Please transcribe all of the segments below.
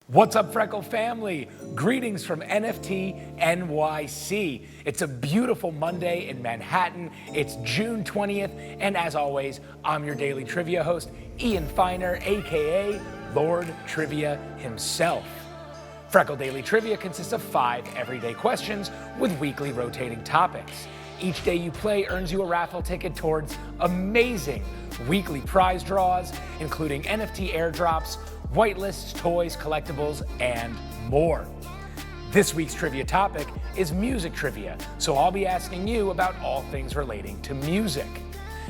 What's up, Freckle family? Greetings from NFT NYC. It's a beautiful Monday in Manhattan. It's June 20th, and as always, I'm your daily trivia host, Ian Feiner, aka Lord Trivia himself. Freckle Daily Trivia consists of 5 everyday questions with weekly rotating topics. Each day you play earns you a raffle ticket towards amazing weekly prize draws, including NFT airdrops, whitelists, toys, collectibles, and more. This week's trivia topic is music trivia, so I'll be asking you about all things relating to music.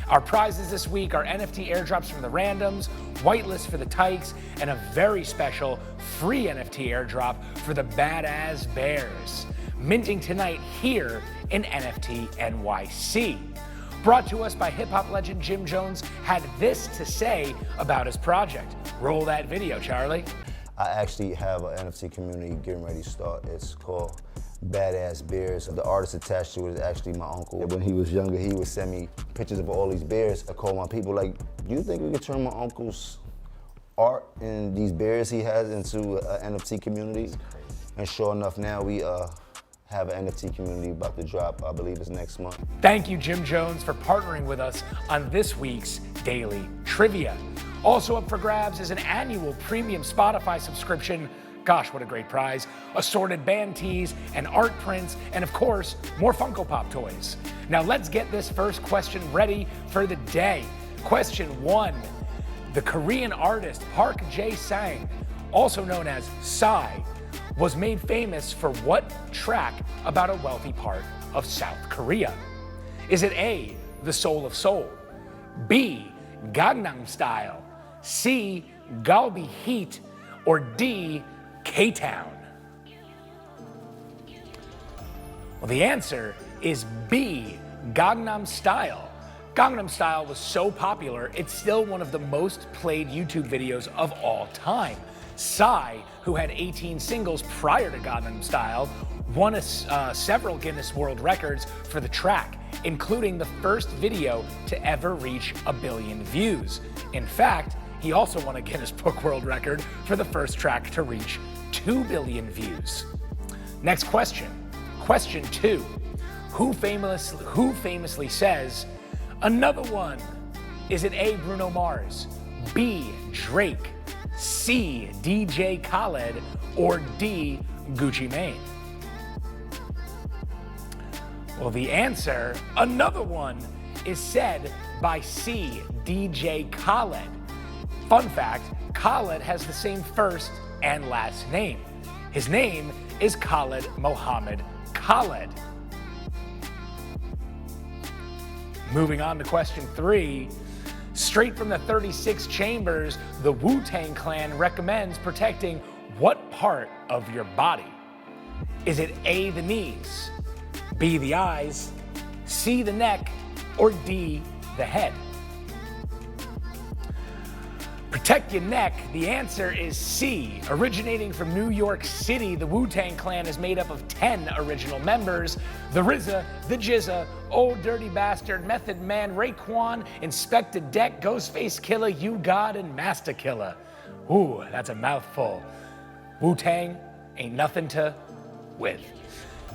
Our prizes this week are NFT airdrops from the randoms, whitelists for the tykes, and a very special free NFT airdrop for the Badass Bears, minting tonight here in NFT NYC. Brought to us by hip-hop legend Jim Jones, had this to say about his project. Roll that video, Charlie. I actually have an NFT community getting ready to start. It's called Badass Bears. The artist attached to it is actually my uncle. When he was younger, he would send me pictures of all these bears. I called my people like, do you think we could turn my uncle's art and these bears he has into an NFT community? And sure enough, now we have an NFT community about to drop, I believe it's next month. Thank you, Jim Jones, for partnering with us on this week's Daily Trivia. Also up for grabs is an annual premium Spotify subscription. Gosh, what a great prize. Assorted band tees and art prints, and of course, more Funko Pop toys. Now let's get this first question ready for the day. Question 1. The Korean artist Park Jae-sang, also known as Psy, was made famous for what track about a wealthy part of South Korea? Is it A, The Soul of Seoul, B, Gangnam Style, C, Galbi Heat, or D, K-Town? Well, the answer is B, Gangnam Style. Gangnam Style was so popular, it's still one of the most played YouTube videos of all time. Psy, who had 18 singles prior to Gangnam Style, won several Guinness World Records for the track, including the first video to ever reach 1 billion views. In fact, he also won a Guinness Book World Record for the first track to reach 2 billion views. Next question. Question 2. Who famously says, "Another one"? Is it A, Bruno Mars, B, Drake, C, DJ Khaled, or D, Gucci Mane? Well, the answer, "Another one," is said by C, DJ Khaled. Fun fact, Khaled has the same first and last name. His name is Khaled Mohammed Khaled. Moving on to question 3. Straight from the 36 chambers, the Wu-Tang Clan recommends protecting what part of your body? Is it A, the knees, B, the eyes, C, the neck, or D, the head? Protect your neck. The answer is C. Originating from New York City, the Wu-Tang Clan is made up of 10 original members: the RZA, the GZA, Old Dirty Bastard, Method Man, Raekwon, Inspector Deck, Ghostface Killer, You God, and Master Killer. Ooh, that's a mouthful. Wu-Tang ain't nothing to with.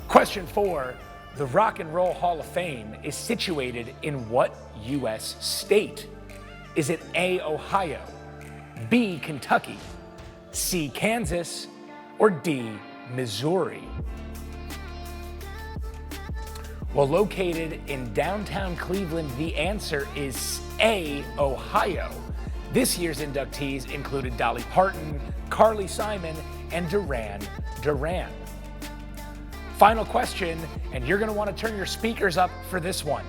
Question 4. The Rock and Roll Hall of Fame is situated in what U.S. state? Is it A, Ohio, B, Kentucky, C, Kansas, or D, Missouri? Well, located in downtown Cleveland, the answer is A, Ohio. This year's inductees included Dolly Parton, Carly Simon, and Duran Duran. Final question, and you're going to want to turn your speakers up for this one.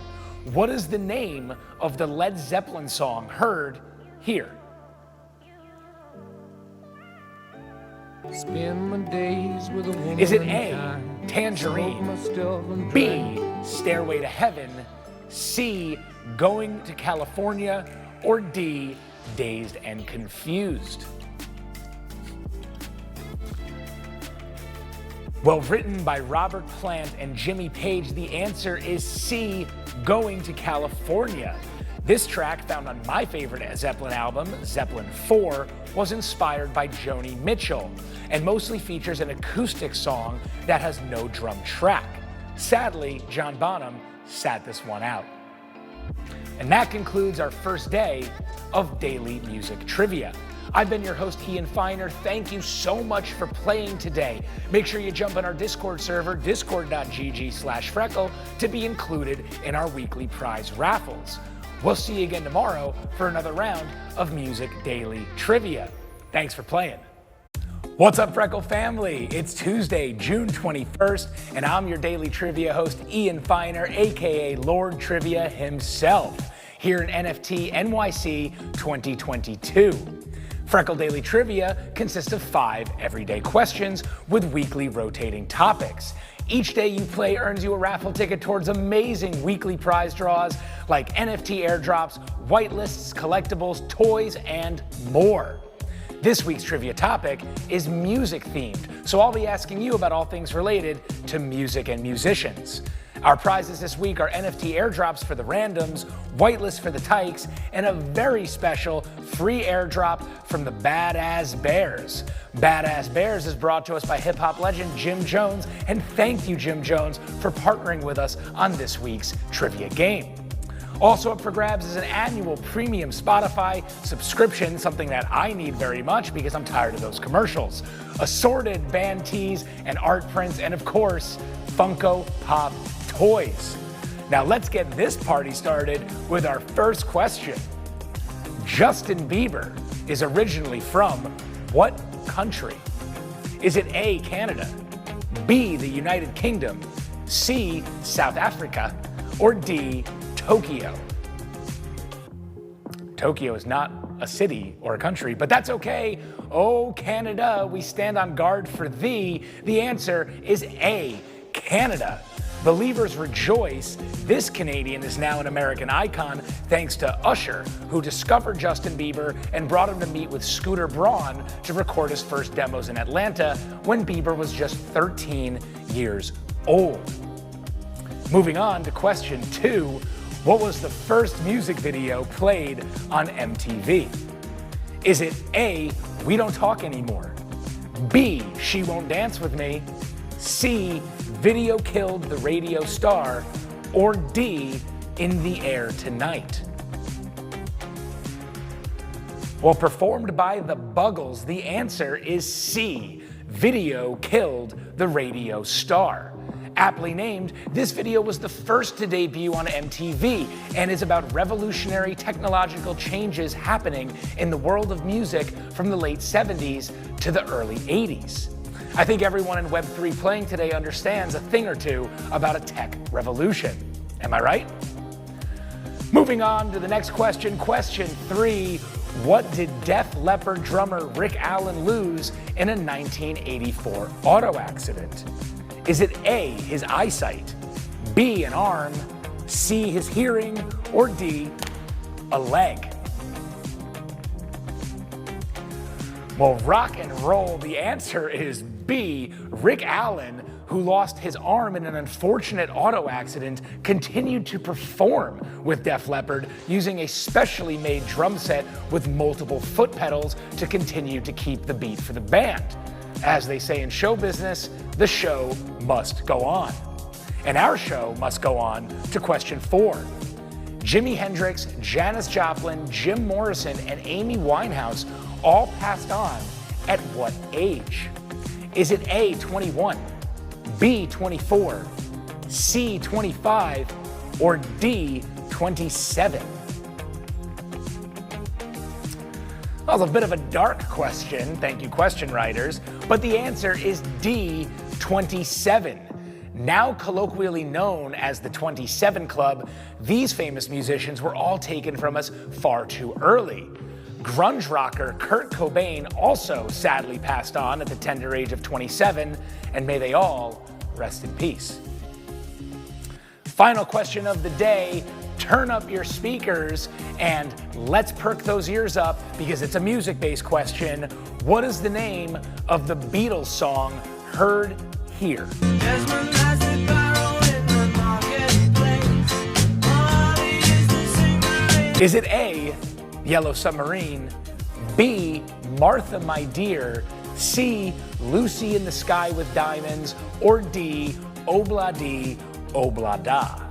What is the name of the Led Zeppelin song heard here? Spend my days with a woman. Is it A, Tangerine, B, Stairway to Heaven, C, Going to California, or D, Dazed and Confused? Well, written by Robert Plant and Jimmy Page, the answer is C, Going to California. This track, found on my favorite Zeppelin album, Zeppelin 4, was inspired by Joni Mitchell and mostly features an acoustic song that has no drum track. Sadly, John Bonham sat this one out. And that concludes our first day of Daily Music Trivia. I've been your host, Ian Feiner. Thank you so much for playing today. Make sure you jump on our Discord server, discord.gg/Freckle, to be included in our weekly prize raffles. We'll see you again tomorrow for another round of Music Daily Trivia. Thanks for playing. What's up, Freckle family? It's Tuesday, June 21st, and I'm your Daily Trivia host, Ian Feiner, aka Lord Trivia himself, here in NFT NYC 2022. Freckle Daily Trivia consists of 5 everyday questions with weekly rotating topics. Each day you play earns you a raffle ticket towards amazing weekly prize draws like NFT airdrops, whitelists, collectibles, toys, and more. This week's trivia topic is music themed, so I'll be asking you about all things related to music and musicians. Our prizes this week are NFT airdrops for the randoms, whitelists for the tykes, and a very special free airdrop from the Badass Bears. Badass Bears is brought to us by hip-hop legend Jim Jones, and thank you, Jim Jones, for partnering with us on this week's trivia game. Also up for grabs is an annual premium Spotify subscription, something that I need very much because I'm tired of those commercials. Assorted band tees and art prints, and of course, Funko Pop toys. Now let's get this party started with our first question. Justin Bieber is originally from what country? Is it A, Canada, B, the United Kingdom, C, South Africa, or D, Tokyo? Tokyo is not a city or a country, but that's okay. Oh, Canada, we stand on guard for thee. The answer is A, Canada. Believers rejoice. This Canadian is now an American icon thanks to Usher, who discovered Justin Bieber and brought him to meet with Scooter Braun to record his first demos in Atlanta when Bieber was just 13 years old. Moving on to question 2, what was the first music video played on MTV? Is it A, We Don't Talk Anymore, B, She Won't Dance With Me, C, Video Killed the Radio Star, or D, In the Air Tonight? Well, performed by the Buggles, the answer is C, Video Killed the Radio Star. Aptly named, this video was the first to debut on MTV and is about revolutionary technological changes happening in the world of music from the late 70s to the early 80s. I think everyone in Web3 playing today understands a thing or two about a tech revolution. Am I right? Moving on to the next question, question 3. What did Def Leppard drummer Rick Allen lose in a 1984 auto accident? Is it A, his eyesight, B, an arm, C, his hearing, or D, a leg? Well, rock and roll, the answer is B. Rick Allen, who lost his arm in an unfortunate auto accident, continued to perform with Def Leppard using a specially made drum set with multiple foot pedals to continue to keep the beat for the band. As they say in show business, the show must go on. And our show must go on to question 4. Jimi Hendrix, Janis Joplin, Jim Morrison, and Amy Winehouse all passed on at what age? Is it A, 21, B, 24, C, 25, or D, 27? Well, it's a bit of a dark question, thank you question writers, but the answer is D, 27. Now colloquially known as the 27 Club, these famous musicians were all taken from us far too early. Grunge rocker Kurt Cobain also sadly passed on at the tender age of 27, and may they all rest in peace. Final question of the day. Turn up your speakers and let's perk those ears up because it's a music-based question. What is the name of the Beatles song Heard Here? Is it A, Yellow Submarine, B, Martha My Dear, C, Lucy in the Sky with Diamonds, or D, Obla Di, Obla Da?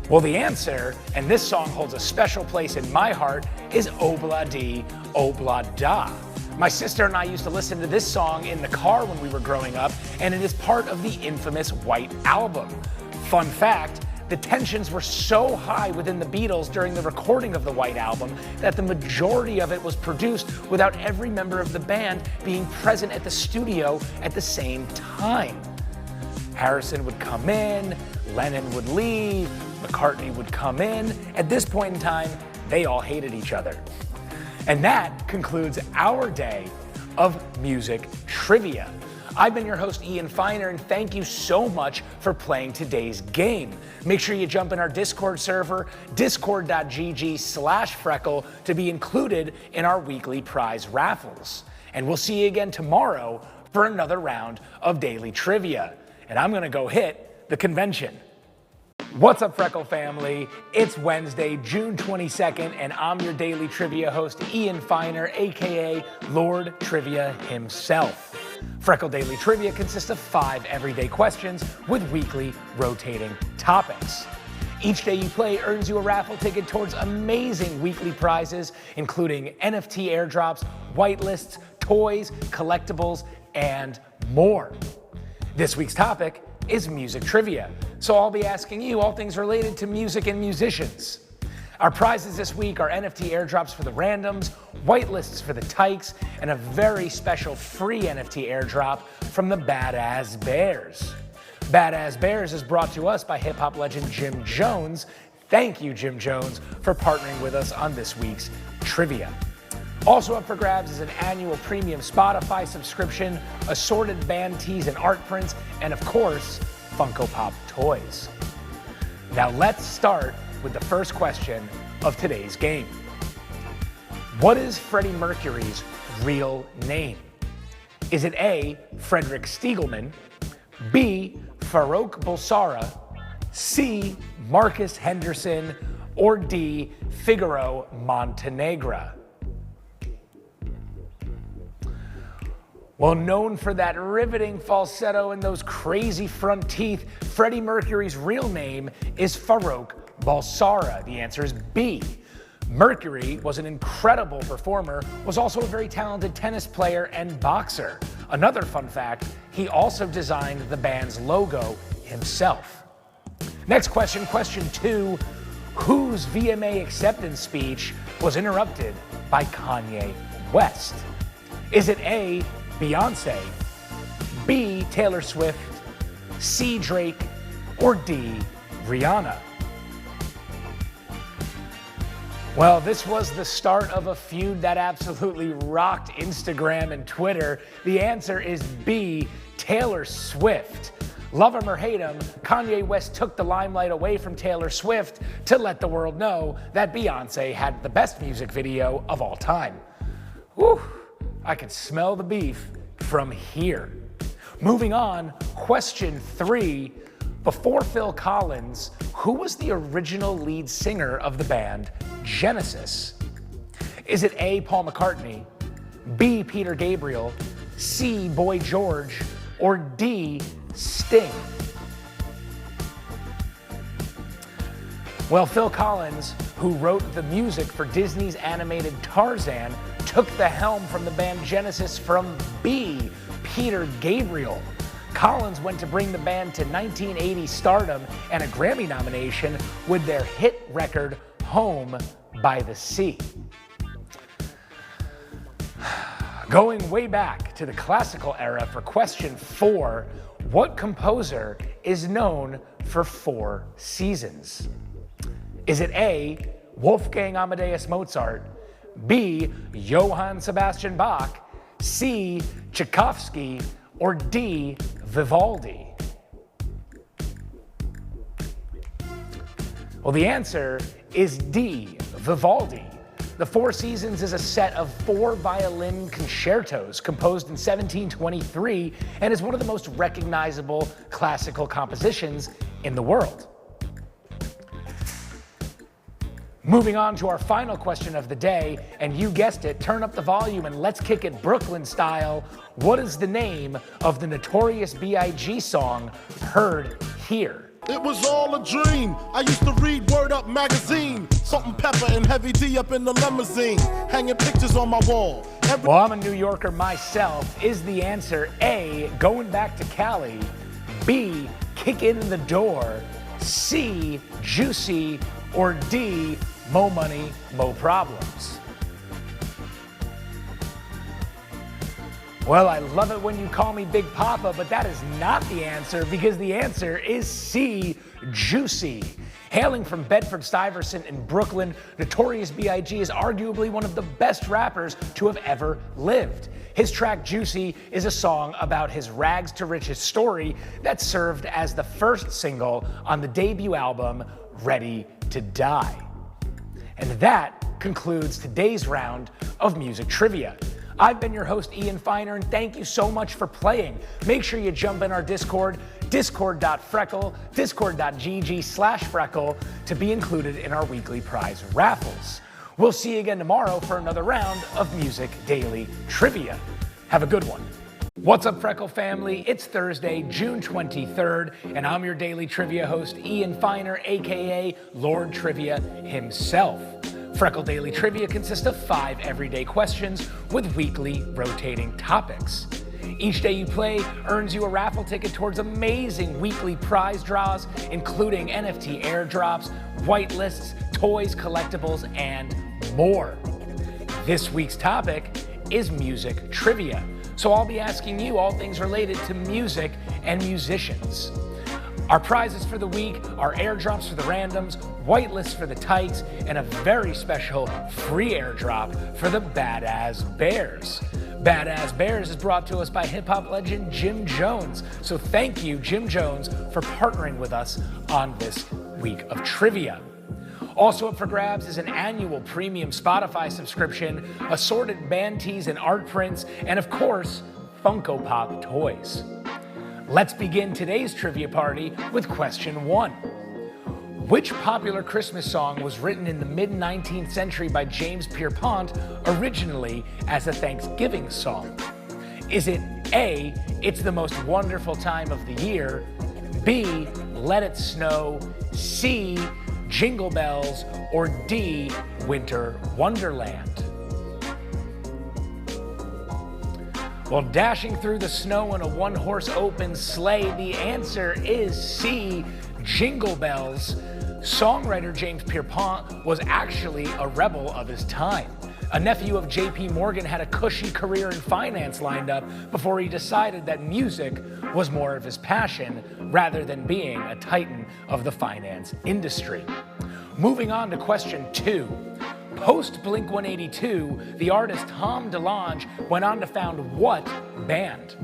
Well, the answer, and this song holds a special place in my heart, is Obla Di, Obla Da. My sister and I used to listen to this song in the car when we were growing up, and it is part of the infamous White Album. Fun fact, the tensions were so high within the Beatles during the recording of the White Album that the majority of it was produced without every member of the band being present at the studio at the same time. Harrison would come in, Lennon would leave, McCartney would come in. At this point in time, they all hated each other. And that concludes our day of music trivia. I've been your host, Ian Feiner, and thank you so much for playing today's game. Make sure you jump in our Discord server, discord.gg/Freckle, to be included in our weekly prize raffles. And we'll see you again tomorrow for another round of daily trivia. And I'm gonna go hit the convention. What's up, Freckle family? It's Wednesday, June 22nd, and I'm your daily trivia host, Ian Feiner, aka Lord Trivia himself. Freckle Daily Trivia consists of 5 everyday questions with weekly rotating topics. Each day you play earns you a raffle ticket towards amazing weekly prizes, including NFT airdrops, whitelists, toys, collectibles, and more. This week's topic is music trivia, so I'll be asking you all things related to music and musicians. Our prizes this week are NFT airdrops for the randoms, whitelists for the tykes, and a very special free NFT airdrop from the Badass Bears. Badass Bears is brought to us by hip-hop legend Jim Jones. Thank you, Jim Jones, for partnering with us on this week's trivia. Also up for grabs is an annual premium Spotify subscription, assorted band tees and art prints, and of course, Funko Pop toys. Now let's start with the first question of today's game. What is Freddie Mercury's real name? Is it A, Frederick Stiegelman, B, Farouk Bulsara, C, Marcus Henderson, or D, Figaro Montenegra? Well, known for that riveting falsetto and those crazy front teeth, Freddie Mercury's real name is Farouk Bulsara. The answer is B. Mercury was an incredible performer, was also a very talented tennis player and boxer. Another fun fact, he also designed the band's logo himself. Next question, question 2. Whose VMA acceptance speech was interrupted by Kanye West? Is it A, Beyonce, B, Taylor Swift, C, Drake, or D, Rihanna? Well, this was the start of a feud that absolutely rocked Instagram and Twitter. The answer is B, Taylor Swift. Love him or hate him, Kanye West took the limelight away from Taylor Swift to let the world know that Beyonce had the best music video of all time. Whew. I could smell the beef from here. Moving on, question 3. Before Phil Collins, who was the original lead singer of the band Genesis? Is it A, Paul McCartney, B, Peter Gabriel, C, Boy George, or D, Sting? Well, Phil Collins, who wrote the music for Disney's animated Tarzan, took the helm from the band Genesis from B, Peter Gabriel. Collins went to bring the band to 1980 stardom and a Grammy nomination with their hit record, Home by the Sea. Going way back to the classical era for question 4, what composer is known for 4 seasons? Is it A, Wolfgang Amadeus Mozart, B, Johann Sebastian Bach, C, Tchaikovsky, or D, Vivaldi? Well, the answer is D, Vivaldi. The 4 Seasons is a set of 4 violin concertos composed in 1723 and is one of the most recognizable classical compositions in the world. Moving on to our final question of the day, and you guessed it, turn up the volume and let's kick it Brooklyn style. What is the name of the Notorious B.I.G. song Heard Here? It was all a dream. I used to read Word Up magazine. Salt and Pepper and Heavy D up in the limousine. Hanging pictures on my wall. Well, I'm a New Yorker myself. Is the answer A, Going Back to Cali, B, Kick in the Door, C, Juicy, or D, Mo Money, Mo Problems? Well, I love it when you call me Big Papa, but that is not the answer, because the answer is C, Juicy. Hailing from Bedford-Stuyvesant in Brooklyn, Notorious B.I.G. is arguably one of the best rappers to have ever lived. His track Juicy is a song about his rags to riches story that served as the first single on the debut album, Ready to Die. And that concludes today's round of music trivia. I've been your host, Ian Finer, and thank you so much for playing. Make sure you jump in our Discord, discord.freckle, discord.gg/freckle, to be included in our weekly prize raffles. We'll see you again tomorrow for another round of Music Daily Trivia. Have a good one. What's up, Freckle family? It's Thursday, June 23rd, and I'm your daily trivia host, Ian Finer, aka Lord Trivia himself. Freckle Daily Trivia consists of 5 everyday questions with weekly rotating topics. Each day you play earns you a raffle ticket towards amazing weekly prize draws, including NFT airdrops, whitelists, toys, collectibles, and more. This week's topic is music trivia, so I'll be asking you all things related to music and musicians. Our prizes for the week are airdrops for the randoms, whitelists for the tykes, and a very special free airdrop for the Badass Bears. Badass Bears is brought to us by hip-hop legend Jim Jones, so thank you, Jim Jones, for partnering with us on this week of trivia. Also up for grabs is an annual premium Spotify subscription, assorted band tees and art prints, and of course, Funko Pop toys. Let's begin today's trivia party with question 1. Which popular Christmas song was written in the mid-19th century by James Pierpont originally as a Thanksgiving song? Is it A, It's the Most Wonderful Time of the Year, B, Let It Snow, C, Jingle Bells, or D, Winter Wonderland? Well, dashing through the snow in a one-horse open sleigh, the answer is C, Jingle Bells. Songwriter James Pierpont was actually a rebel of his time. A nephew of J.P. Morgan had a cushy career in finance lined up before he decided that music was more of his passion rather than being a titan of the finance industry. Moving on to question 2. Post Blink-182, the artist Tom DeLonge went on to found what band?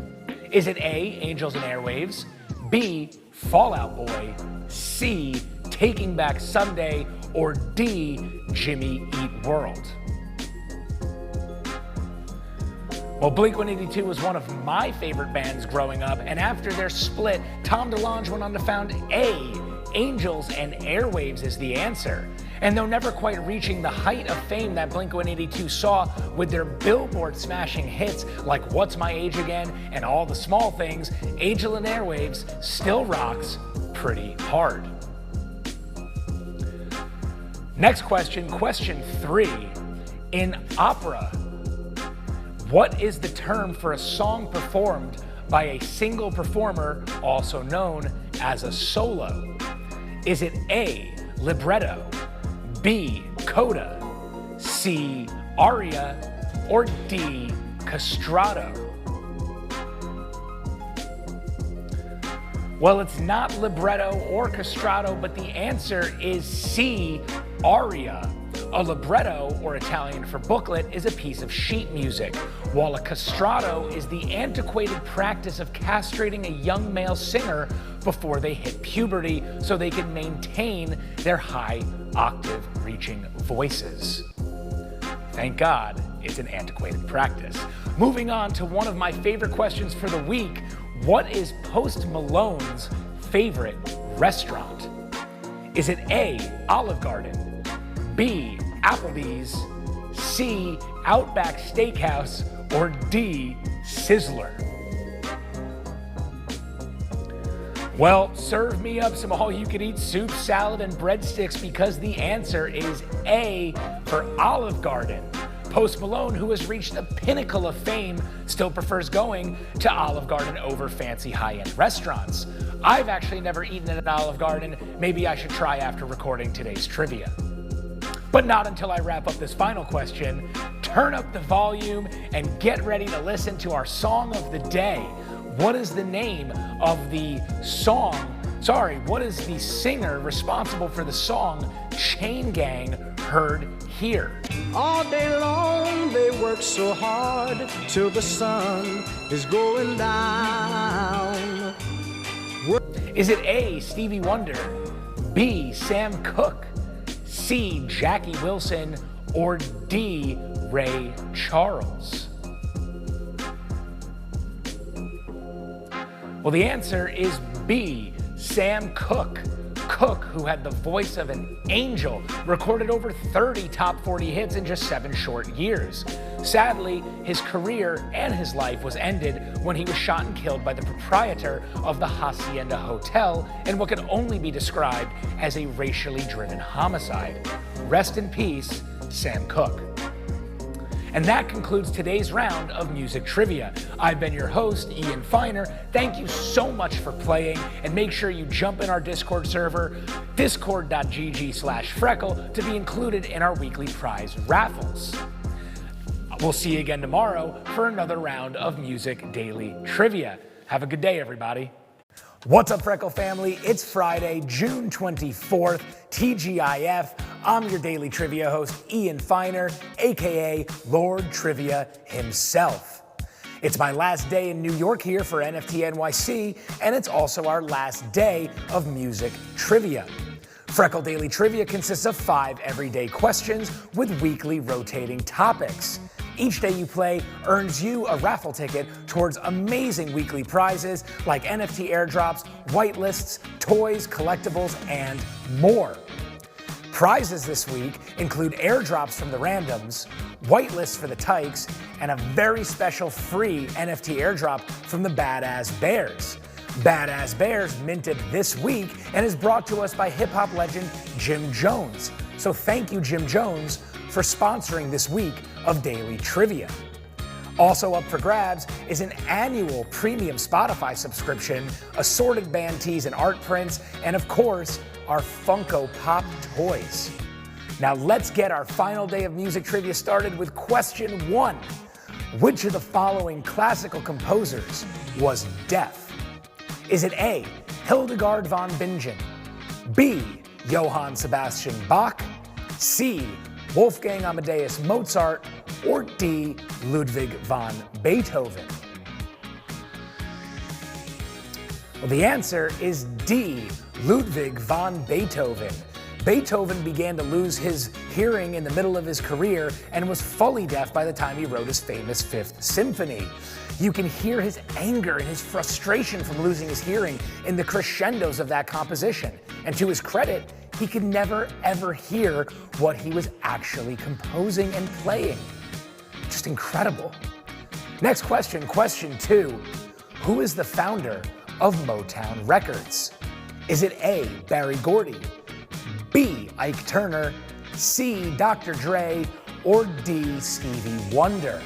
Is it A, Angels and Airwaves, B, Fall Out Boy, C, Taking Back Sunday, or D, Jimmy Eat World? Well, Blink-182 was one of my favorite bands growing up, and after their split, Tom DeLonge went on to found A, Angels and Airwaves is the answer. And though never quite reaching the height of fame that Blink-182 saw with their Billboard smashing hits like What's My Age Again and All the Small Things, Angel and Airwaves still rocks pretty hard. Next question, question 3. In opera, what is the term for a song performed by a single performer, also known as a solo? Is it A, libretto, B, coda, C, aria, or D, castrato? Well, it's not libretto or castrato, but the answer is C, aria. A libretto, or Italian for booklet, is a piece of sheet music, while a castrato is the antiquated practice of castrating a young male singer before they hit puberty so they can maintain their high octave reaching voices. Thank God it's an antiquated practice. Moving on to one of my favorite questions for the week. What is Post Malone's favorite restaurant? Is it A, Olive Garden, B, Applebee's, C, Outback Steakhouse, or D, Sizzler? Well, serve me up some all-you-can-eat soup, salad, and breadsticks because the answer is A for Olive Garden. Post Malone, who has reached the pinnacle of fame, still prefers going to Olive Garden over fancy high-end restaurants. I've actually never eaten at an Olive Garden. Maybe I should try after recording today's trivia. But not until I wrap up this final question. Turn up the volume and get ready to listen to our song of the day. What is the name of the song? Sorry, what is the singer responsible for the song Chain Gang Heard Here? All day long they work so hard till the sun is going down. Is it A, Stevie Wonder, B, Sam Cooke, C, Jackie Wilson, or D, Ray Charles? Well, the answer is B, Sam Cooke. Cooke, who had the voice of an angel, recorded over 30 top 40 hits in just 7 short years. Sadly, his career and his life was ended when he was shot and killed by the proprietor of the Hacienda Hotel in what could only be described as a racially driven homicide. Rest in peace, Sam Cooke. And that concludes today's round of music trivia. I've been your host, Ian Finer. Thank you so much for playing, and make sure you jump in our Discord server, discord.gg/Freckle, to be included in our weekly prize raffles. We'll see you again tomorrow for another round of Music Daily Trivia. Have a good day, everybody. What's up, Freckle family? It's Friday, June 24th, TGIF. I'm your daily trivia host, Ian Finer, aka Lord Trivia himself. It's my last day in New York here for NFT NYC, and it's also our last day of music trivia. Freckle Daily Trivia consists of 5 everyday questions with weekly rotating topics. Each day you play earns you a raffle ticket towards amazing weekly prizes like NFT airdrops, whitelists, toys, collectibles, and more. Prizes this week include airdrops from the randoms, whitelists for the tykes, and a very special free NFT airdrop from the Badass Bears. Badass Bears minted this week and is brought to us by hip-hop legend Jim Jones. So thank you, Jim Jones, for sponsoring this week of Daily Trivia. Also up for grabs is an annual premium Spotify subscription, assorted band tees and art prints, and of course, our Funko Pop toys. Now let's get our final day of music trivia started with question 1. Which of the following classical composers was deaf? Is it A, Hildegard von Bingen, B, Johann Sebastian Bach, C, Wolfgang Amadeus Mozart, or D, Ludwig van Beethoven? Well, the answer is D, Ludwig van Beethoven. Beethoven began to lose his hearing in the middle of his career and was fully deaf by the time he wrote his famous Fifth Symphony. You can hear his anger and his frustration from losing his hearing in the crescendos of that composition. And to his credit, he could never ever hear what he was actually composing and playing. Just incredible. Next question, question 2. Who is the founder of Motown Records? Is it A, Barry Gordy, B, Ike Turner, C, Dr. Dre, or D, Stevie Wonder?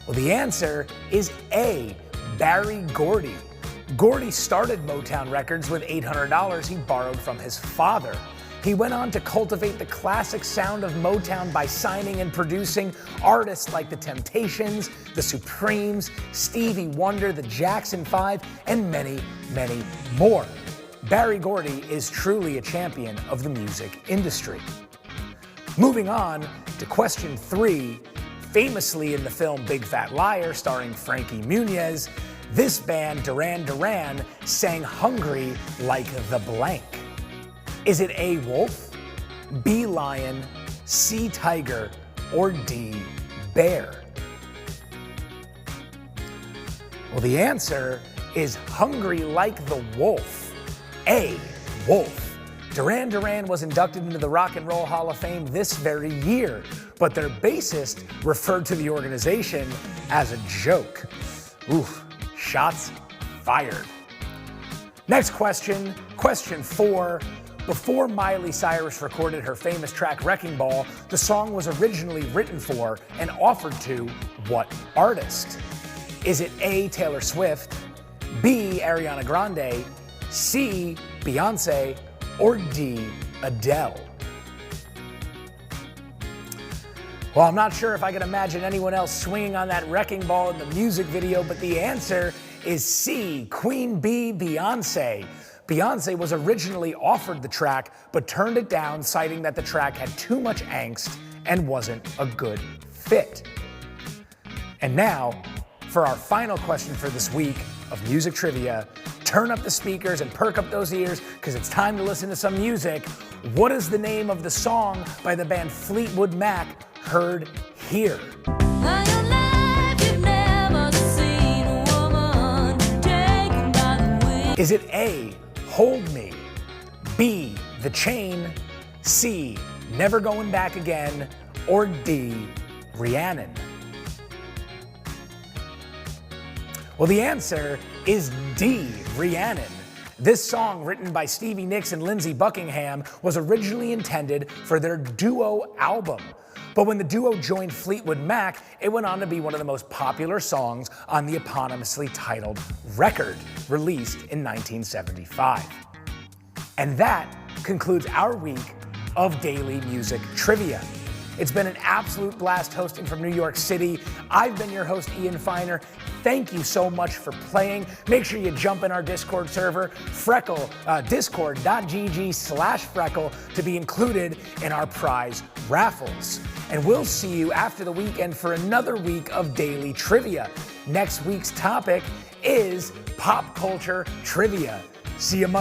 Well, the answer is A, Barry Gordy. Gordy started Motown Records with $800 he borrowed from his father. He went on to cultivate the classic sound of Motown by signing and producing artists like The Temptations, The Supremes, Stevie Wonder, the Jackson 5, and many, many more. Barry Gordy is truly a champion of the music industry. Moving on to question 3. Famously in the film Big Fat Liar starring Frankie Muniz, this band, Duran Duran, sang Hungry Like the Blank. Is it A, wolf, B, lion, C, tiger, or D, bear? Well, the answer is Hungry Like the Wolf. A, wolf. Duran Duran was inducted into the Rock and Roll Hall of Fame this very year, but their bassist referred to the organization as a joke. Oof, shots fired. Next question, question 4. Before Miley Cyrus recorded her famous track Wrecking Ball, the song was originally written for and offered to what artist? Is it A, Taylor Swift, B, Ariana Grande, C, Beyonce, or D, Adele? Well, I'm not sure if I can imagine anyone else swinging on that wrecking ball in the music video, but the answer is C, Queen Bee, Beyonce. Beyonce was originally offered the track, but turned it down, citing that the track had too much angst and wasn't a good fit. And now, for our final question for this week of music trivia, turn up the speakers and perk up those ears, because it's time to listen to some music. What is the name of the song by the band Fleetwood Mac, heard here? Is it A, Hold Me, B, The Chain, C, Never Going Back Again, or D, Rhiannon? Well, the answer is D, Rhiannon. This song, written by Stevie Nicks and Lindsey Buckingham, was originally intended for their duo album. But when the duo joined Fleetwood Mac, it went on to be one of the most popular songs on the eponymously titled record, released in 1975. And that concludes our week of Daily Music Trivia. It's been an absolute blast hosting from New York City. I've been your host, Ian Feiner. Thank you so much for playing. Make sure you jump in our Discord server, Freckle, discord.gg/Freckle, to be included in our prize raffles. And we'll see you after the weekend for another week of Daily Trivia. Next week's topic is pop culture trivia. See you Monday.